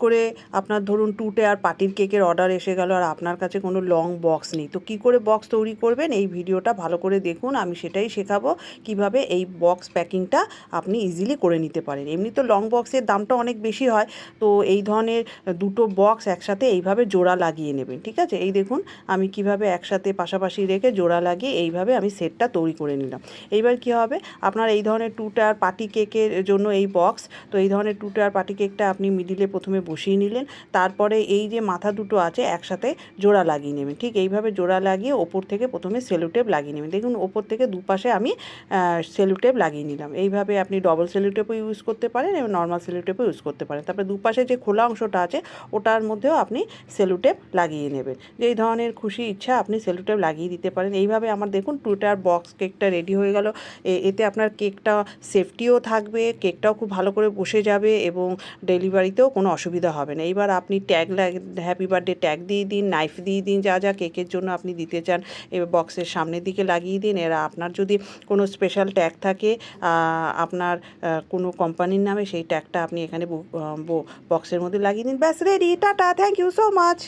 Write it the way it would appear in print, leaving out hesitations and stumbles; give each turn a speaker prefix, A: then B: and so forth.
A: করে আপনার ধরুন 2 টায়ার পার্টির কেকের অর্ডার এসে গেল আর আপনার কাছে কোনো লং বক্স নেই, তো কী করে বক্স তৈরি করবেন এই ভিডিওটা ভালো করে দেখুন। আমি সেটাই শেখাবো কিভাবে এই বক্স প্যাকিংটা আপনি ইজিলি করে নিতে পারেন। এমনি তো লং বক্সের দামটা অনেক বেশি হয়, তো এই ধরনের দুটো বক্স একসাথে এইভাবে জোড়া লাগিয়ে নেবেন, ঠিক আছে। এই দেখুন আমি কিভাবে একসাথে পাশাপাশি রেখে জোড়া লাগিয়ে এইভাবে আমি সেটটা তৈরি করে নিলাম। এইবার কি হবে, আপনার এই ধরনের 2 টায়ার পার্টি কেকের জন্য এই বক্স, তো এই ধরনের 2 টায়ার পার্টি কেকটা আপনি মিডিলে প্রথমে বসিয়ে নিলেন, তারপরে এই যে মাথা দুটো আছে একসাথে জোড়া লাগিয়ে নেবেন। ঠিক এইভাবে জোড়া লাগিয়ে ওপর থেকে প্রথমে সেলো টেপ লাগিয়ে নেবেন। দেখুন ওপর থেকে দুপাশে আমি সেলো টেপ লাগিয়ে নিলাম। এইভাবে আপনি ডবল সেলো টেপও ইউজ করতে পারেন এবং নর্মাল সেলো টেপও ইউজ করতে পারেন। তারপরে দুপাশে যে খোলা অংশটা আছে ওটার মধ্যেও আপনি সেলো টেপ লাগিয়ে নেবেন। যেই ধরনের খুশি ইচ্ছা আপনি সেলো টেপ লাগিয়ে দিতে পারেন। এইভাবে আমার দেখুন 2 টায়ার বক্স কেকটা রেডি হয়ে গেল। এতে আপনার কেকটা সেফটিও থাকবে, কেকটাও খুব ভালো করে বসে যাবে এবং ডেলিভারিতেও কোনো অসুবিধা হবে না। এইবার আপনি ট্যাগ হ্যাপি বার্থডে ট্যাগ দিয়ে দিন, নাইফ দিয়ে দিন, যা যা কেকের জন্য আপনি দিতে চান এবার বক্সের সামনের দিকে লাগিয়ে দিন। এরা আপনার যদি কোনো স্পেশাল ট্যাগ থাকে আপনার কোনো কোম্পানির নামে, সেই ট্যাগটা আপনি এখানে বক্সের মধ্যে লাগিয়ে দিন। ব্যাস ready, tata, thank you so much.